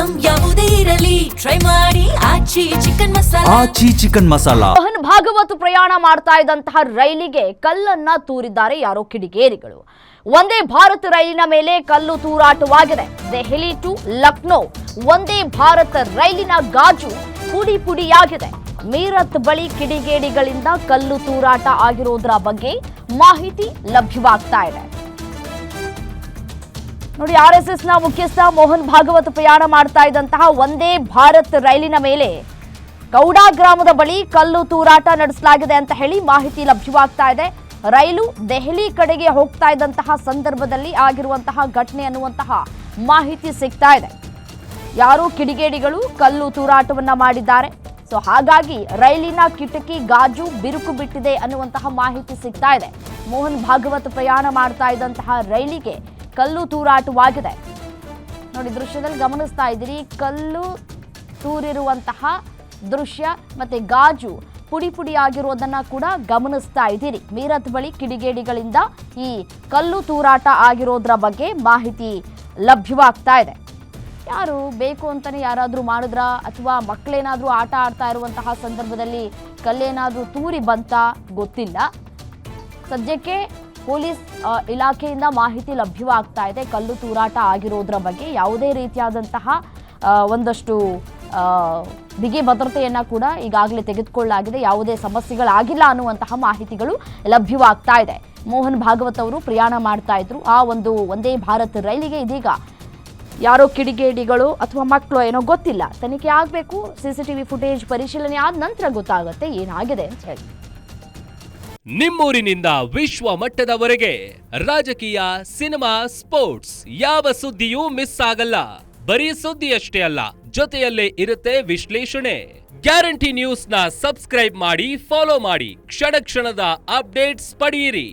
Item ಯಾವುದೇ ಇರಲಿ try ಮಾಡಿ ಆಚಿ ಚಿಕನ್ ಮಸಾಲಾ. ಮೋಹನ್ ಭಾಗವತ್ ಪ್ರಯಾಣ ಮಾಡ್ತಾ ಇದ್ದಂತಹ ರೈಲಿಗೆ ಕಲ್ಲನ್ನ ತೂರಿದ್ದಾರೆ ಯಾರೋ ಕಿಡಿಗೇರಿಗಳು. ಒಂದೇ ಭಾರತ್ ರೈಲಿನ ಮೇಲೆ ಕಲ್ಲು ತೂರಾಟವಾಗಿದೆ. ದೆಹಲಿ ಟು ಲಕ್ನೋ ಒಂದೇ ಭಾರತ್ ರೈಲಿನ ಗಾಜು ಪುಡಿ ಪುಡಿಯಾಗಿದೆ. ಮೀರತ್ ಬಳಿ ಕಿಡಿಗೇಡಿಗಳಿಂದ ಕಲ್ಲು ತೂರಾಟ ಆಗಿರೋದ್ರ ಬಗ್ಗೆ ಮಾಹಿತಿ ಲಭ್ಯವಾಗ್ತಾ ಇದೆ. ನೋಡಿ, ಆರ್ಎಸ್ಎಸ್ ನ ಮುಖ್ಯಸ್ಥ ಮೋಹನ್ ಭಾಗವತ್ ಪ್ರಯಾಣ ಮಾಡ್ತಾ ಇದ್ದಂತಹ ಒಂದೇ ಭಾರತ್ ರೈಲಿನ ಮೇಲೆ ಕೌಡಾ ಗ್ರಾಮದ ಬಳಿ ಕಲ್ಲು ತೂರಾಟ ನಡೆಸಲಾಗಿದೆ ಅಂತ ಹೇಳಿ ಮಾಹಿತಿ ಲಭ್ಯವಾಗ್ತಾ ಇದೆ. ರೈಲು ದೆಹಲಿ ಕಡೆಗೆ ಹೋಗ್ತಾ ಇದ್ದಂತಹ ಸಂದರ್ಭದಲ್ಲಿ ಆಗಿರುವಂತಹ ಘಟನೆ ಅನ್ನುವಂತಹ ಮಾಹಿತಿ ಸಿಗ್ತಾ ಇದೆ. ಯಾರೋ ಕಿಡಿಗೇಡಿಗಳು ಕಲ್ಲು ತೂರಾಟವನ್ನ ಮಾಡಿದ್ದಾರೆ. ಸೊ ಹಾಗಾಗಿ ರೈಲಿನ ಕಿಟಕಿ ಗಾಜು ಬಿರುಕು ಬಿಟ್ಟಿದೆ ಅನ್ನುವಂತಹ ಮಾಹಿತಿ ಸಿಗ್ತಾ ಇದೆ. ಮೋಹನ್ ಭಾಗವತ್ ಪ್ರಯಾಣ ಮಾಡ್ತಾ ಇದ್ದಂತಹ ರೈಲಿಗೆ ಕಲ್ಲು ತೂರಾಟವಾಗಿದೆ. ನೋಡಿ, ದೃಶ್ಯದಲ್ಲಿ ಗಮನಿಸ್ತಾ ಇದ್ದೀರಿ, ಕಲ್ಲು ತೂರಿರುವಂತಹ ದೃಶ್ಯ ಮತ್ತೆ ಗಾಜು ಪುಡಿ ಪುಡಿ ಆಗಿರೋದನ್ನ ಕೂಡ ಗಮನಿಸ್ತಾ ಇದ್ದೀರಿ. ಮೀರತ್ ಬಳಿ ಕಿಡಿಗೇಡಿಗಳಿಂದ ಈ ಕಲ್ಲು ತೂರಾಟ ಆಗಿರೋದ್ರ ಬಗ್ಗೆ ಮಾಹಿತಿ ಲಭ್ಯವಾಗ್ತಾ ಇದೆ. ಯಾರು ಬೇಕು ಅಂತಾನೆ ಯಾರಾದರೂ ಮಾಡಿದ್ರ ಅಥವಾ ಮಕ್ಕಳೇನಾದರೂ ಆಟ ಆಡ್ತಾ ಇರುವಂತಹ ಸಂದರ್ಭದಲ್ಲಿ ಕಲ್ಲೇನಾದರೂ ತೂರಿ ಬಂತಾ ಗೊತ್ತಿಲ್ಲ. ಸದ್ಯಕ್ಕೆ ಪೊಲೀಸ್ ಇಲಾಖೆಯಿಂದ ಮಾಹಿತಿ ಲಭ್ಯವಾಗ್ತಾ ಇದೆ. ಕಲ್ಲು ತೂರಾಟ ಆಗಿರೋದ್ರ ಬಗ್ಗೆ ಯಾವುದೇ ರೀತಿಯಾದಂತಹ ಒಂದಷ್ಟು ಬಿಗಿ ಭದ್ರತೆಯನ್ನ ಕೂಡ ಈಗಾಗಲೇ ತೆಗೆದುಕೊಳ್ಳಲಾಗಿದೆ. ಯಾವುದೇ ಸಮಸ್ಯೆಗಳಾಗಿಲ್ಲ ಅನ್ನುವಂತಹ ಮಾಹಿತಿಗಳು ಲಭ್ಯವಾಗ್ತಾ ಇದೆ. ಮೋಹನ್ ಭಾಗವತ್ ಅವರು ಪ್ರಯಾಣ ಮಾಡ್ತಾ ಇದ್ರು ಆ ಒಂದೇ ಭಾರತ್ ರೈಲಿಗೆ ಇದೀಗ ಯಾರೋ ಕಿಡಿಗೇಡಿಗಳು ಅಥವಾ ಮಕ್ಕಳು ಏನೋ ಗೊತ್ತಿಲ್ಲ, ತನಿಖೆ ಆಗಬೇಕು. ಸಿಸಿಟಿವಿ ಫುಟೇಜ್ ಪರಿಶೀಲನೆ ಆದ ನಂತರ ಗೊತ್ತಾಗುತ್ತೆ ಏನಾಗಿದೆ ಅಂತ ಹೇಳಿ. ನಿಮ್ಮೂರಿನಿಂದ ವಿಶ್ವ ಮಟ್ಟದವರೆಗೆ ರಾಜಕೀಯ, ಸಿನಿಮಾ, ಸ್ಪೋರ್ಟ್ಸ್ ಯಾವ ಸುದ್ದಿಯೂ ಮಿಸ್ ಆಗಲ್ಲ. ಬರೀ ಸುದ್ದಿಯಷ್ಟೇ ಅಲ್ಲ, ಜೊತೆಯಲ್ಲೇ ಇರುತ್ತೆ ವಿಶ್ಲೇಷಣೆ. ಗ್ಯಾರಂಟಿ ನ್ಯೂಸ್ ನ ಸಬ್ಸ್ಕ್ರೈಬ್ ಮಾಡಿ, ಫಾಲೋ ಮಾಡಿ, ಕ್ಷಣ ಕ್ಷಣದ ಅಪ್ಡೇಟ್ಸ್ ಪಡೆಯಿರಿ.